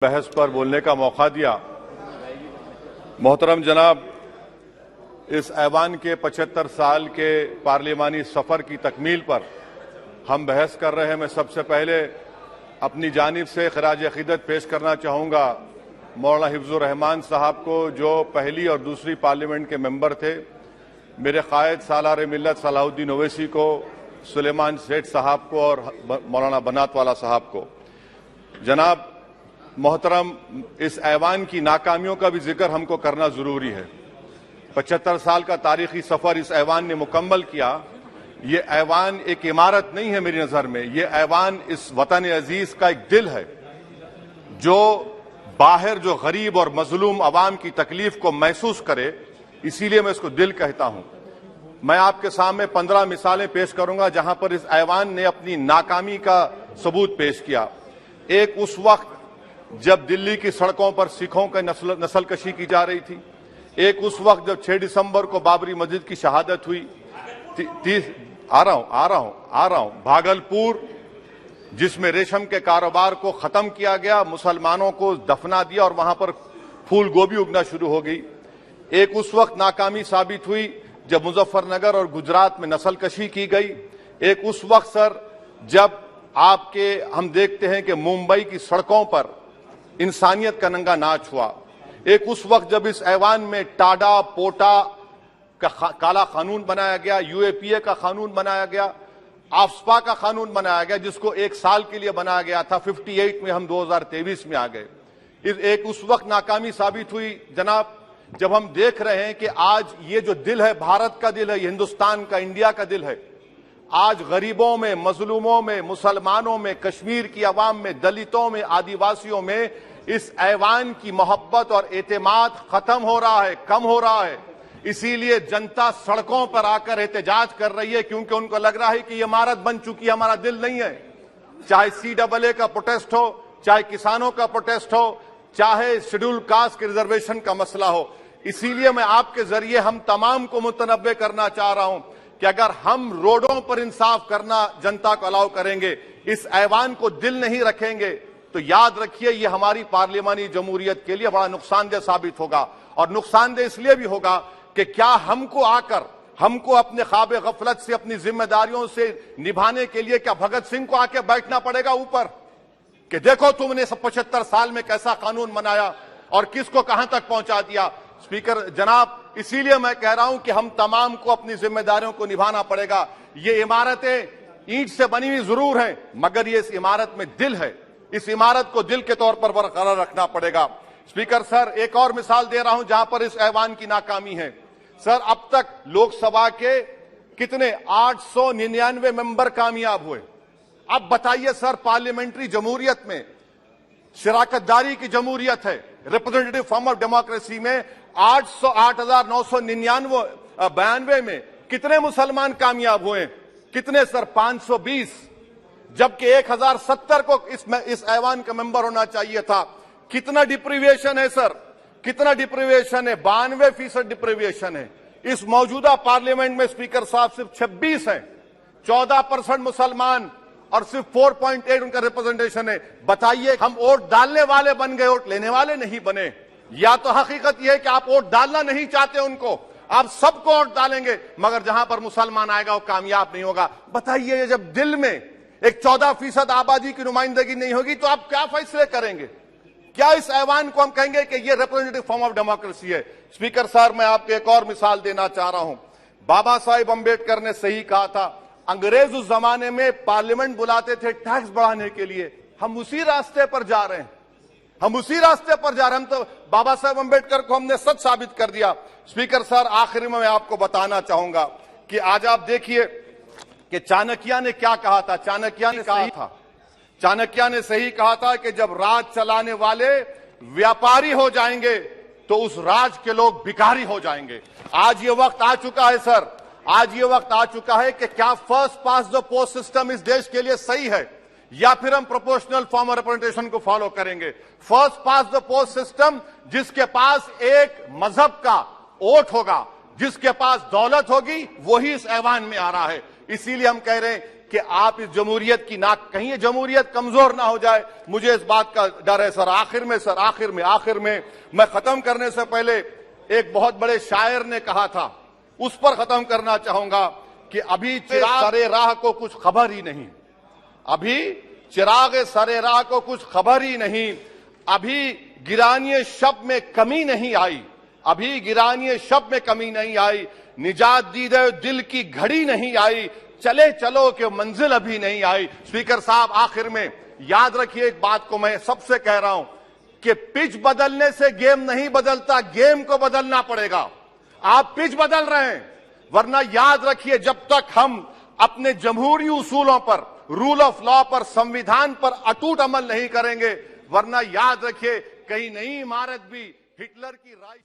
बहस पर बोलने का मौका दिया। मोहतरम जनाब, इस ऐवान के 75 साल के पार्लिमानी सफर की तकमील पर हम बहस कर रहे हैं। मैं सबसे पहले अपनी जानिब से खराज अकीदत पेश करना चाहूँगा मौलाना हिफ्जुर रहमान साहब को, जो पहली और दूसरी पार्लियामेंट के मेंबर थे, मेरे कायद सालार मिल्लत सलाहुद्दीन ओवैसी को, सुलेमान सेठ साहब को और मौलाना बनातवाला साहब को। जनाब मोहतरम, इस ऐवान की नाकामियों का भी जिक्र हमको करना जरूरी है। 75 साल का तारीखी सफर इस ऐवान ने मुकम्मल किया। ये ऐवान एक इमारत नहीं है मेरी नजर में, ये ऐवान इस वतन अजीज का एक दिल है, जो बाहर जो गरीब और मजलूम अवाम की तकलीफ को महसूस करे, इसीलिए मैं इसको दिल कहता हूं। मैं आपके सामने 15 मिसालें पेश करूंगा जहां पर इस ऐवान ने अपनी नाकामी का सबूत पेश किया। एक उस वक्त जब दिल्ली की सड़कों पर सिखों की नस्लकशी की जा रही थी। एक उस वक्त जब 6 दिसंबर को बाबरी मस्जिद की शहादत हुई। आ रहा हूं भागलपुर, जिसमें रेशम के कारोबार को खत्म किया गया, मुसलमानों को दफना दिया और वहां पर फूल गोभी उगना शुरू हो गई। एक उस वक्त नाकामी साबित हुई जब मुजफ्फरनगर और गुजरात में नस्लकशी की गई। एक उस वक्त सर जब हम देखते हैं कि मुंबई की सड़कों पर इंसानियत का नंगा नाच हुआ। एक उस वक्त जब इस ऐवान में टाडा पोटा का काला कानून बनाया गया, यूएपीए का कानून बनाया गया, आफ्सपा का कानून बनाया गया, जिसको 1 साल के लिए बनाया गया था। 58 में हम 2023 में आ गए। एक उस वक्त नाकामी साबित हुई जनाब, जब हम देख रहे हैं कि आज ये जो दिल है, भारत का दिल है, हिंदुस्तान का, इंडिया का दिल है, आज गरीबों में, मजलूमों में, मुसलमानों में, कश्मीर की अवाम में, दलितों में, आदिवासियों में इस ऐवान की मोहब्बत और एतमाद खत्म हो रहा है, कम हो रहा है। इसीलिए जनता सड़कों पर आकर एहतजाज कर रही है, क्योंकि उनको लग रहा है कि ये इमारत बन चुकी है, हमारा दिल नहीं है। चाहे CAA का प्रोटेस्ट हो, चाहे किसानों का प्रोटेस्ट हो, चाहे शेड्यूल कास्ट के रिजर्वेशन का मसला हो। इसीलिए मैं आपके जरिए हम तमाम को मुतनब्बे करना चाह रहा हूं कि अगर हम रोडों पर इंसाफ करना जनता को अलाउ करेंगे, इस ऐवान को दिल नहीं रखेंगे, तो याद रखिए ये हमारी पार्लियामानी जमहूरियत के लिए बड़ा नुकसानदेह साबित होगा। और नुकसानदेह इसलिए भी होगा कि क्या हमको अपने ख्वाब गफलत से, अपनी जिम्मेदारियों से निभाने के लिए क्या भगत सिंह को आके बैठना पड़ेगा ऊपर कि देखो तुमने 75 साल में कैसा कानून बनाया और किसको कहां तक पहुंचा दिया। स्पीकर जनाब, इसीलिए मैं कह रहा हूं कि हम तमाम को अपनी जिम्मेदारियों को निभाना पड़ेगा। ये इमारतें ईंट से बनी हुई जरूर हैं, मगर ये इस इमारत में दिल है। इस इमारत को दिल के तौर पर बरकरार रखना पड़ेगा। स्पीकर सर, एक और मिसाल दे रहा हूं जहां पर इस ऐवान की नाकामी है। सर, अब तक लोकसभा के कितने 899 मेंबर कामयाब हुए। अब बताइए सर, पार्लियामेंट्री जमहूरियत में शराकतदारी की जमहूरियत है, रिप्रेजेंटेटिव फॉर्म ऑफ डेमोक्रेसी में 8,992 में कितने मुसलमान कामयाब हुए? कितने सर? 520, जबकि 1070 को इस ऐवान का मेंबर होना चाहिए था। कितना डिप्रीविएशन है सर, कितना डिप्रीविएशन है? 92% डिप्रीविएशन है। इस मौजूदा पार्लियामेंट में स्पीकर साहब सिर्फ 26 हैं, 14% मुसलमान और सिर्फ 4.8 उनका रिप्रेजेंटेशन है। बताइए, हम वोट डालने वाले बन गए, वोट लेने वाले नहीं बने। या तो हकीकत यह है कि आप वोट डालना नहीं चाहते उनको, आप सबको वोट डालेंगे, मगर जहां पर मुसलमान आएगा वो कामयाब नहीं होगा। बताइए, जब दिल में एक 14% आबादी की नुमाइंदगी नहीं होगी तो आप क्या फैसले करेंगे? क्या इस ऐवान को हम कहेंगे कि ये रिप्रेजेंटेटिव फॉर्म ऑफ डेमोक्रेसी है? स्पीकर साहब, मैं आपको एक और मिसाल देना चाह रहा हूं। बाबा साहिब अम्बेडकर ने सही कहा था, अंग्रेज उस जमाने में पार्लियामेंट बुलाते थे टैक्स बढ़ाने के लिए। हम उसी रास्ते पर जा रहे हैं, हम उसी रास्ते पर जा रहे हैं। हम तो बाबा साहब अम्बेडकर को हमने सच साबित कर दिया। स्पीकर सर, आखिरी में मैं आपको बताना चाहूंगा कि आज आप देखिए कि चाणक्य ने क्या कहा था। चाणक्य ने सही कहा था कि जब राज चलाने वाले व्यापारी हो जाएंगे तो उस राज के लोग भिखारी हो जाएंगे। आज ये वक्त आ चुका है सर, आज ये वक्त आ चुका है कि क्या first pass the post system इस देश के लिए सही है, या फिर हम प्रोपोर्शनल फॉर्म ऑफ रिप्रेजेंटेशन को फॉलो करेंगे। First pass the post system, जिसके पास एक मजहब का वोट होगा, जिसके पास दौलत होगी, वही इस ऐवान में आ रहा है। इसीलिए हम कह रहे हैं कि आप इस जमहूरियत की नाक कहीं ये जमहूरियत कमजोर ना हो जाए। मुझे इस बात का डर है सर। आखिर में मैं खत्म करने से पहले एक बहुत बड़े शायर ने कहा था, उस पर खत्म करना चाहूंगा कि अभी चिराग सरे राह को कुछ खबर ही नहीं, अभी चिराग सरे राह को कुछ खबर ही नहीं, अभी गिरानिए शब में कमी नहीं आई, अभी गिरानिए शब में कमी नहीं आई, निजात दीदे दिल की घड़ी नहीं आई, चले चलो कि मंजिल अभी नहीं आई। स्पीकर साहब, आखिर में याद रखिए एक बात को मैं सबसे कह रहा हूं कि पिच बदलने से गेम नहीं बदलता, गेम को बदलना पड़ेगा। आप पिच बदल रहे हैं, वरना याद रखिए जब तक हम अपने जमहूरी उसूलों पर, रूल ऑफ लॉ पर, संविधान पर अटूट अमल नहीं करेंगे, वरना याद रखिए कहीं नई इमारत भी हिटलर की राय